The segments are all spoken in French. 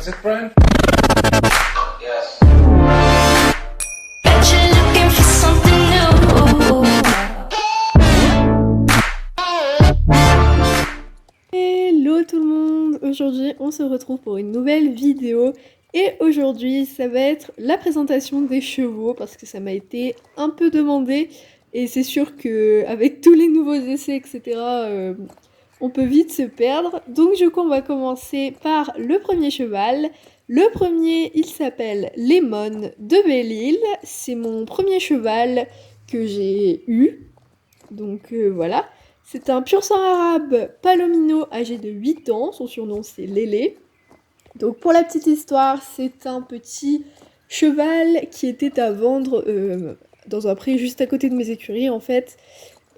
it Brian? Yes. Bet you're looking for something new. Hello tout le monde! Aujourd'hui on se retrouve pour une nouvelle vidéo et aujourd'hui ça va être la présentation des chevaux parce que ça m'a été un peu demandé et c'est sûr que avec tous les nouveaux essais etc on peut vite se perdre. Donc du coup on va commencer par le premier cheval. Le premier il s'appelle Lemon de Belle-Île, c'est mon premier cheval que j'ai eu, donc voilà. C'est un pur sang arabe palomino âgé de 8 ans, son surnom c'est Lélé. Donc pour la petite histoire, c'est un petit cheval qui était à vendre dans un pré juste à côté de mes écuries en fait.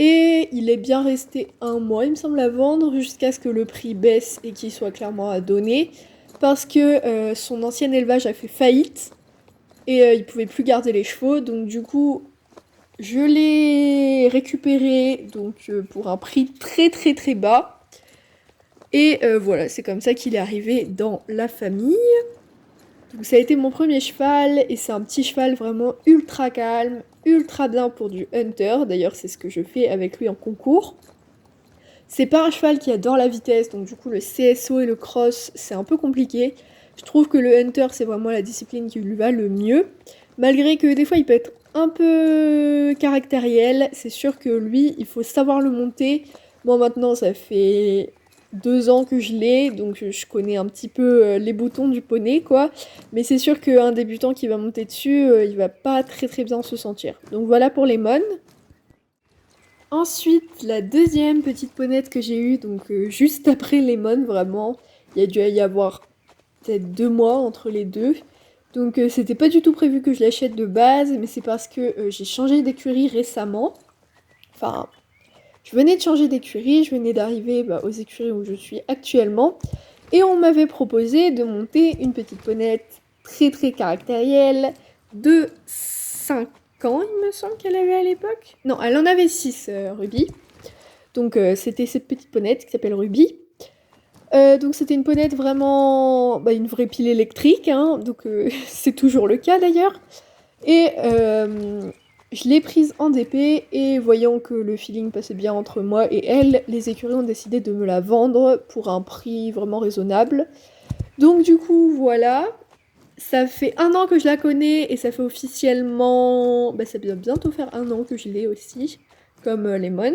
Et il est bien resté un mois, il me semble, à vendre jusqu'à ce que le prix baisse et qu'il soit clairement à donner. Parce que son ancien élevage a fait faillite et il pouvait plus garder les chevaux. Donc du coup, je l'ai récupéré donc, pour un prix très très très bas. Et voilà, c'est comme ça qu'il est arrivé dans la famille. Donc ça a été mon premier cheval et c'est un petit cheval vraiment ultra calme, ultra bien pour du hunter. D'ailleurs c'est ce que je fais avec lui en concours. C'est pas un cheval qui adore la vitesse, donc du coup le CSO et le cross c'est un peu compliqué. Je trouve que le hunter c'est vraiment la discipline qui lui va le mieux. Malgré que des fois il peut être un peu caractériel, c'est sûr que lui il faut savoir le monter. Moi maintenant ça fait 2 ans que je l'ai, donc je connais un petit peu les boutons du poney quoi. Mais c'est sûr qu'un débutant qui va monter dessus, il va pas très très bien se sentir. Donc voilà pour les mônes. Ensuite, la deuxième petite ponette que j'ai eue, donc juste après Lemon, vraiment, il y a dû y avoir peut-être 2 mois entre les deux. Donc c'était pas du tout prévu que je l'achète de base, mais c'est parce que j'ai changé d'écurie récemment. Enfin, je venais de changer d'écurie, je venais d'arriver aux écuries où je suis actuellement. Et on m'avait proposé de monter une petite ponette très très caractérielle de 5 ans, il me semble qu'elle avait à l'époque. Non, elle en avait 6, Ruby. Donc c'était cette petite ponette qui s'appelle Ruby. Donc c'était une ponette vraiment... une vraie pile électrique, hein, donc c'est toujours le cas d'ailleurs. Et je l'ai prise en DP et voyant que le feeling passait bien entre moi et elle, les écuries ont décidé de me la vendre pour un prix vraiment raisonnable. Donc du coup voilà, ça fait 1 an que je la connais et ça fait officiellement... ça va bientôt faire 1 an que je l'ai aussi, comme Lemon.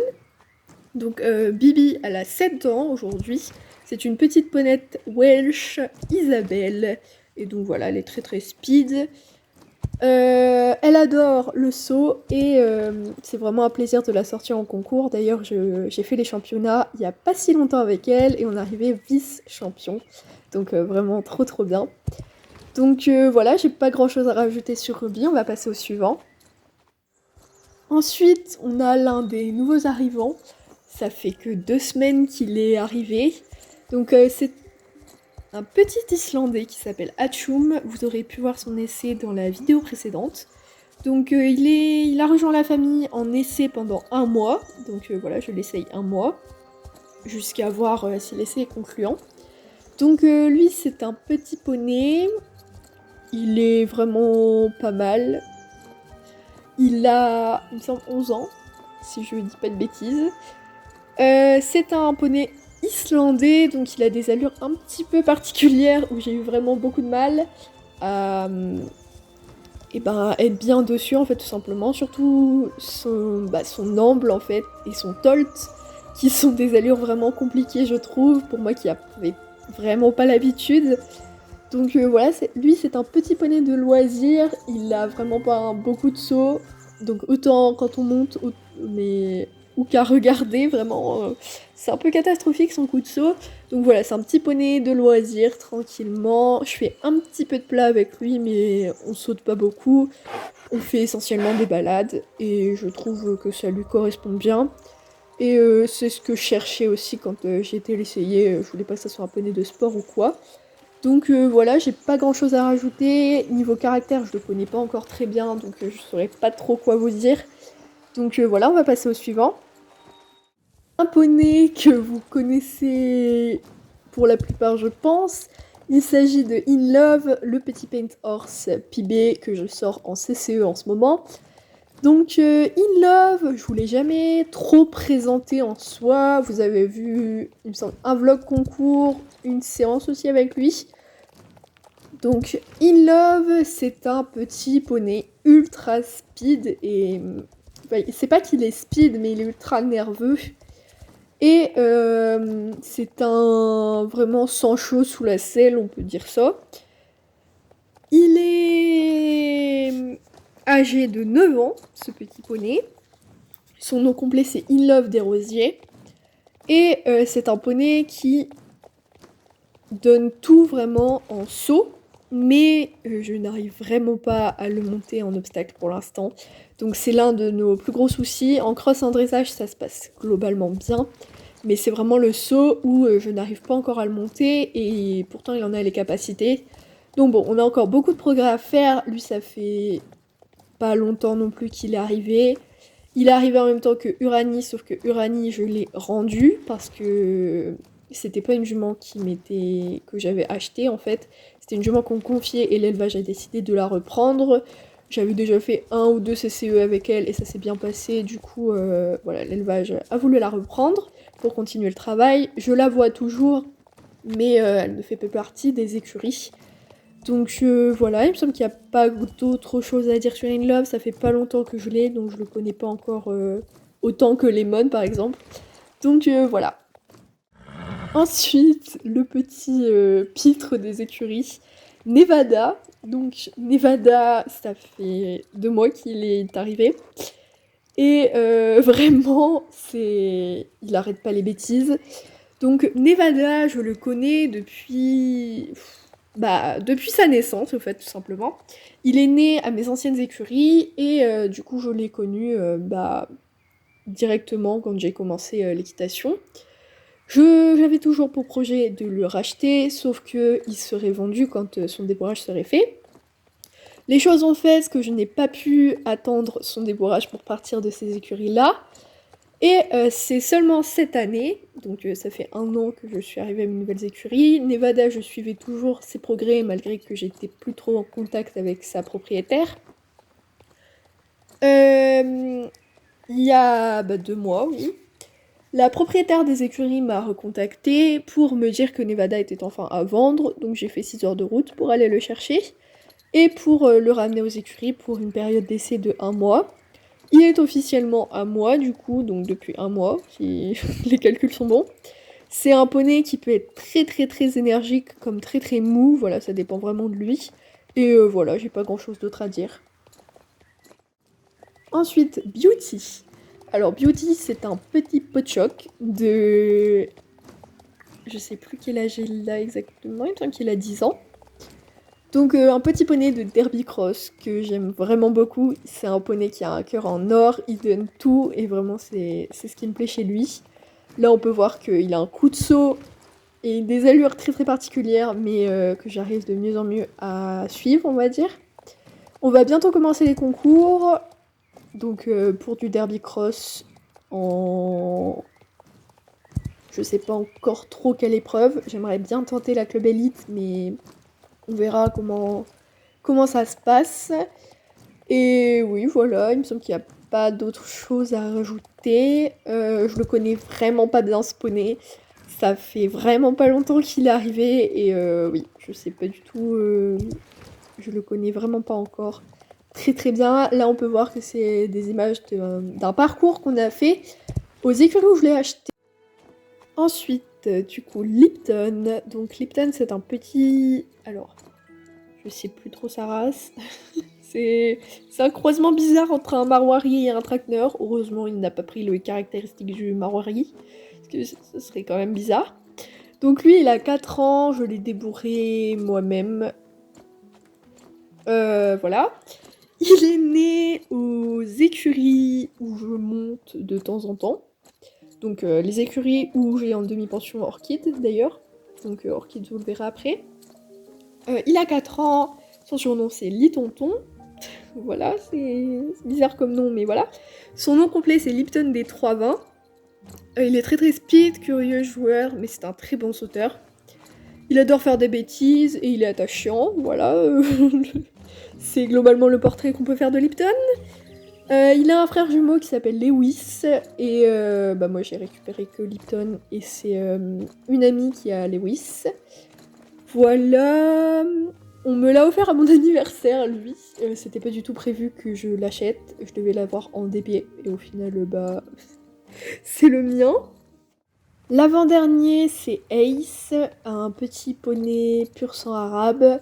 Donc Bibi, elle a 7 ans aujourd'hui. C'est une petite ponette Welsh Isabelle. Et donc voilà, elle est très très speed. Elle adore le saut et c'est vraiment un plaisir de la sortir en concours. D'ailleurs, j'ai fait les championnats il n'y a pas si longtemps avec elle et on est arrivé vice-champion. Donc vraiment trop trop bien. Donc voilà, j'ai pas grand chose à rajouter sur Ruby, on va passer au suivant. Ensuite, on a l'un des nouveaux arrivants. Ça fait que 2 semaines qu'il est arrivé. Donc c'est un petit Islandais qui s'appelle Hatchoum. Vous aurez pu voir son essai dans la vidéo précédente. Donc il a rejoint la famille en essai pendant 1 mois. Donc voilà, je l'essaye 1 mois. Jusqu'à voir si l'essai est concluant. Donc lui c'est un petit poney. Il est vraiment pas mal. Il a, il me semble, 11 ans, si je dis pas de bêtises. C'est un poney islandais, donc il a des allures un petit peu particulières où j'ai eu vraiment beaucoup de mal à être bien dessus en fait tout simplement. Surtout son amble en fait et son tolt qui sont des allures vraiment compliquées je trouve pour moi qui n'avais vraiment pas l'habitude. Donc voilà, lui c'est un petit poney de loisir, il a vraiment pas beaucoup de sauts, donc autant quand on monte, ou qu'à regarder, vraiment, c'est un peu catastrophique son coup de saut. Donc voilà, c'est un petit poney de loisir, tranquillement. Je fais un petit peu de plat avec lui, mais on saute pas beaucoup. On fait essentiellement des balades, et je trouve que ça lui correspond bien. Et c'est ce que je cherchais aussi quand j'ai été l'essayer, je voulais pas que ça soit un poney de sport ou quoi. Donc voilà, j'ai pas grand chose à rajouter. Niveau caractère, je le connais pas encore très bien, donc je saurais pas trop quoi vous dire. Donc voilà, on va passer au suivant. Un poney que vous connaissez pour la plupart, je pense, Il s'agit de In Love, le petit Paint Horse PB que je sors en CCE en ce moment. Donc In Love, je vous l'ai jamais trop présenté en soi. Vous avez vu, il me semble, un vlog concours, une séance aussi avec lui. Donc In Love, c'est un petit poney ultra speed et c'est pas qu'il est speed, mais il est ultra nerveux. Et c'est un vraiment sans chaud sous la selle, on peut dire ça. Il est âgé de 9 ans, ce petit poney. Son nom complet, c'est In Love des Rosiers. Et c'est un poney qui donne tout vraiment en saut. Mais je n'arrive vraiment pas à le monter en obstacle pour l'instant. Donc c'est l'un de nos plus gros soucis. En cross en dressage, ça se passe globalement bien. Mais c'est vraiment le saut où je n'arrive pas encore à le monter. Et pourtant, il en a les capacités. Donc bon, on a encore beaucoup de progrès à faire. Lui, ça fait pas longtemps non plus qu'il est arrivé. Il est arrivé en même temps que Uranie, sauf que Uranie, je l'ai rendu parce que c'était pas une jument que j'avais achetée en fait. C'était une jument qu'on me confiait et l'élevage a décidé de la reprendre. J'avais déjà fait 1 ou 2 CCE avec elle et ça s'est bien passé. Du coup, voilà, l'élevage a voulu la reprendre pour continuer le travail. Je la vois toujours, mais elle ne fait pas partie des écuries. Donc voilà, il me semble qu'il n'y a pas d'autre chose à dire sur In Love, ça fait pas longtemps que je l'ai, donc je le connais pas encore autant que Lemon par exemple. Donc voilà. Ensuite, le petit pitre des écuries, Nevada. Donc Nevada, ça fait 2 mois qu'il est arrivé. Et vraiment, il arrête pas les bêtises. Donc Nevada, je le connais depuis sa naissance, au fait, tout simplement. Il est né à mes anciennes écuries et du coup, je l'ai connu directement quand j'ai commencé l'équitation. J'avais toujours pour projet de le racheter, sauf qu'il serait vendu quand son débourrage serait fait. Les choses ont fait que je n'ai pas pu attendre son débourrage pour partir de ces écuries-là. Et c'est seulement cette année, donc ça fait 1 an que je suis arrivée à mes nouvelles écuries. Nevada, je suivais toujours ses progrès malgré que j'étais plus trop en contact avec sa propriétaire. Il y a 2 mois, oui. La propriétaire des écuries m'a recontactée pour me dire que Nevada était enfin à vendre, donc j'ai fait 6 heures de route pour aller le chercher et pour le ramener aux écuries pour une période d'essai de 1 mois. Il est officiellement à moi du coup, donc depuis 1 mois, si les calculs sont bons. C'est un poney qui peut être très très très énergique comme très très mou, voilà, ça dépend vraiment de lui. Et voilà, j'ai pas grand chose d'autre à dire. Ensuite, Beauty. Alors Beauty, c'est un petit pot de choc de... Je sais plus quel âge il a exactement, il me semble qu'il a 10 ans. Donc un petit poney de Derby Cross que j'aime vraiment beaucoup. C'est un poney qui a un cœur en or, il donne tout et vraiment c'est ce qui me plaît chez lui. Là on peut voir qu'il a un coup de saut et des allures très très particulières mais que j'arrive de mieux en mieux à suivre on va dire. On va bientôt commencer les concours. Donc pour du Derby Cross en... Je sais pas encore trop quelle épreuve. J'aimerais bien tenter la Club Elite mais... On verra comment ça se passe. Et oui, voilà, il me semble qu'il n'y a pas d'autre chose à rajouter. Je le connais vraiment pas bien ce poney. Ça fait vraiment pas longtemps qu'il est arrivé. Et oui, je sais pas du tout. Je le connais vraiment pas encore très très bien. Là, on peut voir que c'est des images d'un parcours qu'on a fait aux écuries où je l'ai acheté. Ensuite, du coup, Lipton. Donc Lipton, c'est un petit... Alors, je sais plus trop sa race. c'est un croisement bizarre entre un Marwari et un Trackner. Heureusement, il n'a pas pris les caractéristiques du Marwari. Parce que ce serait quand même bizarre. Donc lui, il a 4 ans. Je l'ai débourré moi-même. Voilà. Il est né aux écuries où je monte de temps en temps. Donc les écuries où j'ai en demi-pension Orchid d'ailleurs. Donc Orchid, vous le verrez après. Il a 4 ans. Son surnom c'est Litonton. Voilà, c'est bizarre comme nom, mais voilà. Son nom complet c'est Lipton des 320. Il est très très speed, curieux joueur, mais c'est un très bon sauteur. Il adore faire des bêtises et il est attachant, voilà. C'est globalement le portrait qu'on peut faire de Lipton. Il a un frère jumeau qui s'appelle Lewis et moi j'ai récupéré que Lipton et c'est une amie qui a Lewis. Voilà, on me l'a offert à mon anniversaire lui, c'était pas du tout prévu que je l'achète, je devais l'avoir en débit et au final c'est le mien. L'avant-dernier c'est Ace, un petit poney pur sang arabe,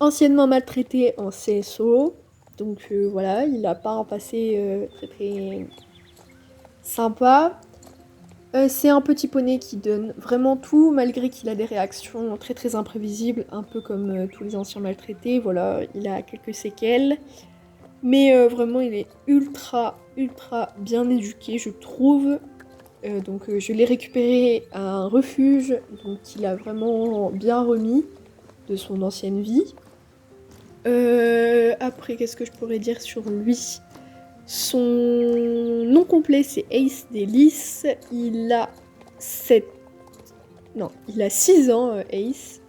anciennement maltraité en CSO. Donc voilà, il a pas un passé très très sympa. C'est un petit poney qui donne vraiment tout, malgré qu'il a des réactions très très imprévisibles, un peu comme tous les anciens maltraités. Voilà, il a quelques séquelles. Mais vraiment, il est ultra bien éduqué, je trouve. Donc je l'ai récupéré à un refuge, donc il a vraiment bien remis de son ancienne vie. Après, qu'est-ce que je pourrais dire sur lui? Son nom complet, c'est Ace Delis. Il a 6 ans, Ace.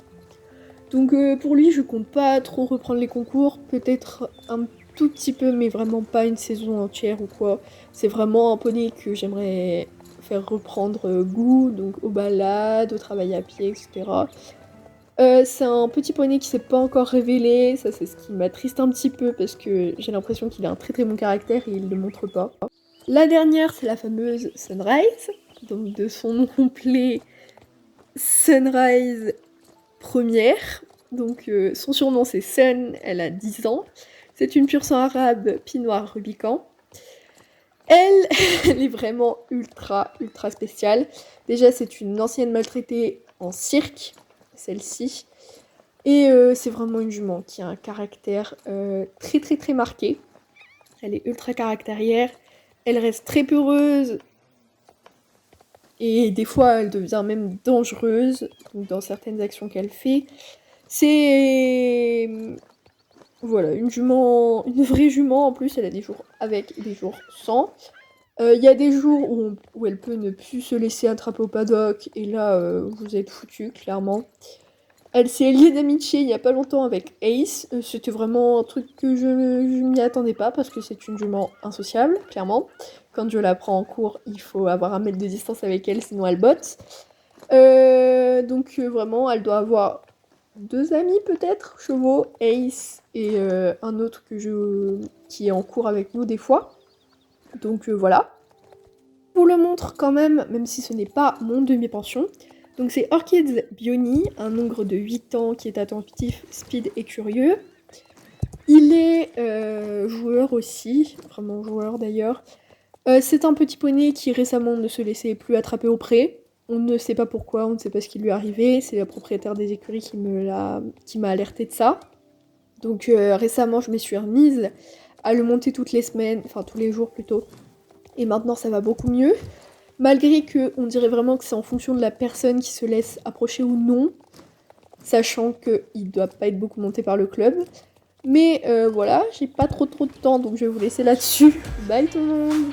Donc pour lui, je compte pas trop reprendre les concours. Peut-être un tout petit peu, mais vraiment pas une saison entière ou quoi. C'est vraiment un poney que j'aimerais faire reprendre goût, donc aux balades, au travail à pied, etc. C'est un petit poney qui s'est pas encore révélé, ça c'est ce qui m'attriste un petit peu parce que j'ai l'impression qu'il a un très très bon caractère et il le montre pas. La dernière c'est la fameuse Sunrise, donc de son nom complet Sunrise Première, donc son surnom c'est Sun, elle a 10 ans, c'est une pur sang arabe pie-noir rubican. Elle est vraiment ultra spéciale. Déjà c'est une ancienne maltraitée en cirque, celle-ci. Et c'est vraiment une jument qui a un caractère très marqué. Elle est ultra caractérière, elle reste très peureuse et des fois elle devient même dangereuse donc dans certaines actions qu'elle fait. C'est voilà, une vraie jument en plus, elle a des jours avec et des jours sans. Il y a des jours où elle peut ne plus se laisser attraper au paddock et là vous êtes foutus clairement. Elle s'est liée d'amitié il y a pas longtemps avec Ace. C'était vraiment un truc que je m'y attendais pas parce que c'est une jument insociable, clairement. Quand je la prends en cours, il faut avoir 1 mètre de distance avec elle, sinon elle botte. Donc vraiment, elle doit avoir 2 amis peut-être, chevaux, Ace et un autre qui est en cours avec nous des fois. Donc voilà. Je vous le montre quand même si ce n'est pas mon demi-pension. Donc c'est Orchids Bioni, un ogre de 8 ans qui est attentif, speed et curieux. Il est joueur aussi, vraiment joueur d'ailleurs. C'est un petit poney qui récemment ne se laissait plus attraper au pré. On ne sait pas pourquoi, on ne sait pas ce qui lui est arrivé. C'est la propriétaire des écuries qui m'a alerté de ça. Donc récemment je me suis remise à le monter toutes les semaines, enfin tous les jours plutôt. Et maintenant ça va beaucoup mieux. Malgré qu'on dirait vraiment que c'est en fonction de la personne qui se laisse approcher ou non, sachant qu'il ne doit pas être beaucoup monté par le club. Mais voilà, j'ai pas trop de temps, donc je vais vous laisser là-dessus. Bye tout le monde!